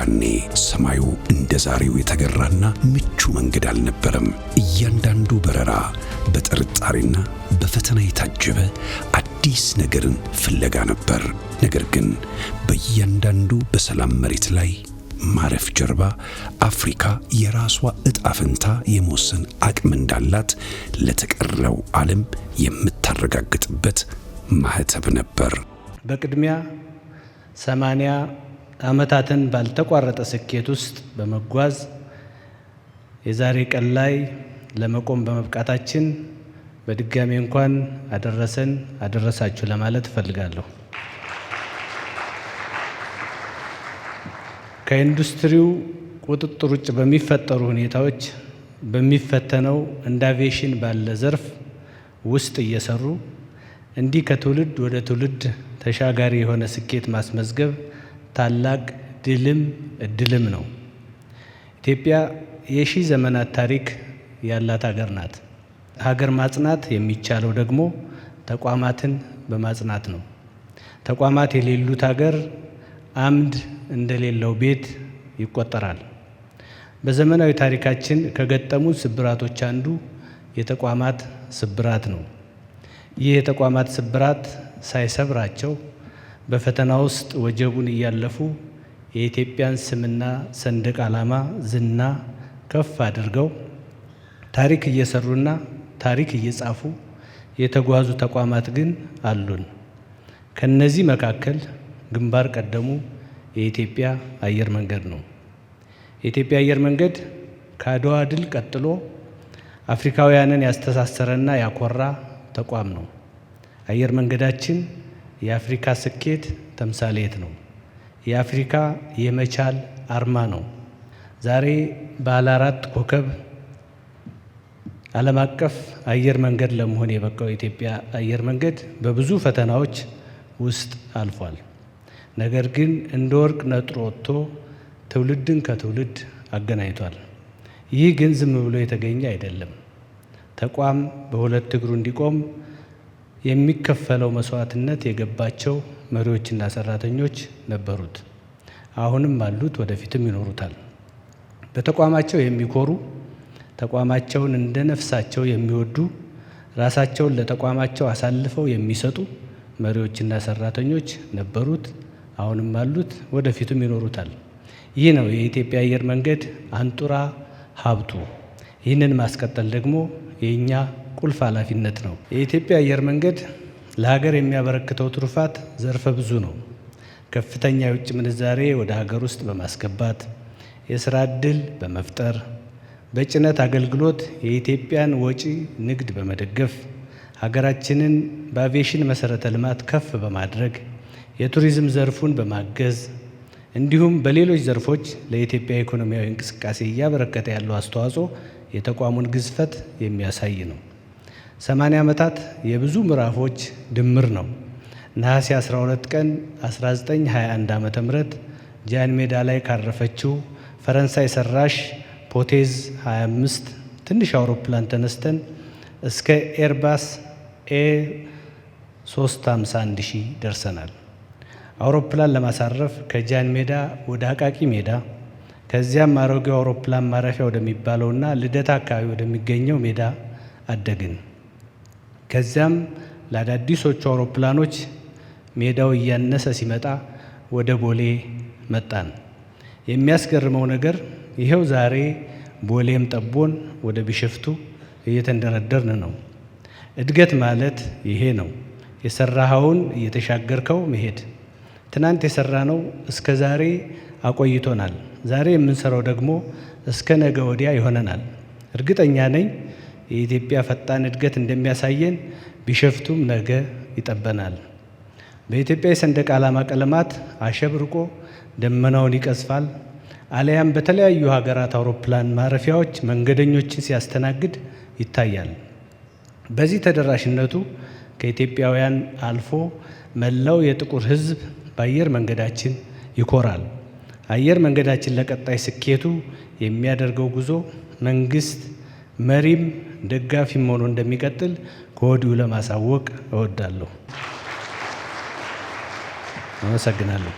ያኔ ሰማዩ እንደ ዛሬው የተገራና ምቹ መንገድ አልነበረም። እያንዳንዱ በረራ በጥርጣሬና በፈተና የታጀበ አዲስ ነገርን ፍለጋ ነበር። ነገር ግን በእያንዳንዱ በሰላም መሬት ላይ ማረፍ ጀርባ አፍሪካ የራሷ ዕጣ ፈንታ የመወሰን አቅም እንዳላት ለተቀረው ዓለም የምታረጋግጥበት ማህተብ ነበር። በቅድሚያ 80 ዓመታትን ባልተቋረጠ ስኬት ውስጥ በመጓዝ የዛሬ ቀን ላይ ለመቆም በመብቃታችን በድጋሚ እንኳን አደረሰን አደረሳችሁ ለማለት እፈልጋለሁ። ከኢንዱስትሪው ቁጥጥር ውጭ በሚፈጠሩ ሁኔታዎች በሚፈተነው እንደ አቪዬሽን ባለ ዘርፍ ውስጥ እየሰሩ እንዲህ ከትውልድ ወደ ትውልድ ተሻጋሪ የሆነ ስኬት ማስመዝገብ ታላቅ ድልም እድልም ነው። ኢትዮጵያ የሺህ ዘመናት ታሪክ ያላት ሀገር ናት። ሀገር ማጽናት የሚቻለው ደግሞ ተቋማትን በማጽናት ነው። ተቋማት የሌሉት ሀገር አምድ እንደሌለው ቤት ይቆጠራል። በዘመናዊ ታሪካችን ከገጠሙት ስብራቶች አንዱ የተቋማት ስብራት ነው። ይህ የተቋማት ስብራት ሳይሰብራቸው በፈተና ውስጥ ወጀቡን እያለፉ የኢትዮጵያን ስምና ሰንደቅ ዓላማ ዝና ከፍ አድርገው ታሪክ እየሰሩና ታሪክ እየጻፉ የተጓዙ ተቋማት ግን አሉን። ከነዚህ መካከል ግንባር ቀደሙ የኢትዮጵያ አየር መንገድ ነው። የኢትዮጵያ አየር መንገድ ከአድዋ ድል ቀጥሎ አፍሪካውያንን ያስተሳሰረና ያኮራ ተቋም ነው። አየር መንገዳችን የአፍሪካ ስኬት ተምሳሌት ነው። የአፍሪካ የመቻል አርማ ነው። ዛሬ ባለ 4 ኮከብ ዓለም አቀፍ አየር መንገድ ለመሆን የበቃው የኢትዮጵያ አየር መንገድ በብዙ ፈተናዎች ውስጥ አልፏል። ነገር ግን እንደ ወርቅ ነጥሮ ወጥቶ ትውልድን ከትውልድ አገናኝቷል። ይህ ግን ዝም ብሎ የተገኘ አይደለም። ተቋም በሁለት እግሩ እንዲቆም የሚከፈለው መስዋዕትነት የገባቸው መሪዎችና ሰራተኞች ነበሩት። አሁንም አሉት፣ ወደፊትም ይኖሩታል። በተቋማቸው የሚኮሩ፣ ተቋማቸውን እንደ ነፍሳቸው የሚወዱ፣ ራሳቸውን ለተቋማቸው አሳልፈው የሚሰጡ መሪዎችና ሰራተኞች ነበሩት፣ አሁንም አሉት፣ ወደፊትም ይኖሩታል። ይህ ነው የኢትዮጵያ አየር መንገድ አንጡራ ሀብቱ። ይህንን ማስቀጠል ደግሞ የእኛ ቁልፍ ኃላፊነት ነው። የኢትዮጵያ አየር መንገድ ለሀገር የሚያበረክተው ትሩፋት ዘርፈ ብዙ ነው። ከፍተኛ የውጭ ምንዛሬ ወደ ሀገር ውስጥ በማስገባት የስራ ዕድል በመፍጠር በጭነት አገልግሎት የኢትዮጵያን ወጪ ንግድ በመደገፍ ሀገራችንን በአቪዬሽን መሰረተ ልማት ከፍ በማድረግ የቱሪዝም ዘርፉን በማገዝ እንዲሁም በሌሎች ዘርፎች ለኢትዮጵያ ኢኮኖሚያዊ እንቅስቃሴ እያበረከተ ያለው አስተዋጽኦ የተቋሙን ግዝፈት የሚያሳይ ነው። 80 ዓመታት የብዙ ምዕራፎች ድምር ነው። ነሐሴ 12 ቀን 1921 ዓ.ም ጃን ሜዳ ላይ ካረፈችው ፈረንሳይ ሰራሽ ፖቴዝ 25 ትንሽ አውሮፕላን ተነስተን እስከ ኤርባስ A351 ደርሰናል። አውሮፕላን ለማሳረፍ ከጃን ሜዳ ወደ አቃቂ ሜዳ ከዚያም አሮጌው አውሮፕላን ማረፊያ ወደሚባለውና ልደታ አካባቢ ወደሚገኘው ሜዳ አደግን። ከዚያም ለአዳዲሶቹ አውሮፕላኖች ሜዳው እያነሰ ሲመጣ ወደ ቦሌ መጣን። የሚያስገርመው ነገር ይሄው ዛሬ ቦሌም ጠቦን ወደ ቢሸፍቱ እየተንደረደርን ነው። እድገት ማለት ይሄ ነው። የሰራኸውን እየተሻገርከው መሄድ። ትናንት የሰራነው እስከ ዛሬ አቆይቶናል። ዛሬ የምንሰራው ደግሞ እስከ ነገ ወዲያ ይሆነናል። እርግጠኛ ነኝ የኢትዮጵያ ፈጣን እድገት እንደሚያሳየን ቢሸፍቱም ነገ ይጠበናል። በኢትዮጵያ የሰንደቅ ዓላማ ቀለማት አሸብርቆ ደመናውን ይቀዝፋል። አለያም በተለያዩ ሀገራት አውሮፕላን ማረፊያዎች መንገደኞችን ሲያስተናግድ ይታያል። በዚህ ተደራሽነቱ ከኢትዮጵያውያን አልፎ መላው የጥቁር ሕዝብ በአየር መንገዳችን ይኮራል። አየር መንገዳችን ለቀጣይ ስኬቱ የሚያደርገው ጉዞ መንግስት መሪም ደጋፊም ሆኖ እንደሚቀጥል ከወዲሁ ለማሳወቅ እወዳለሁ። አመሰግናለሁ።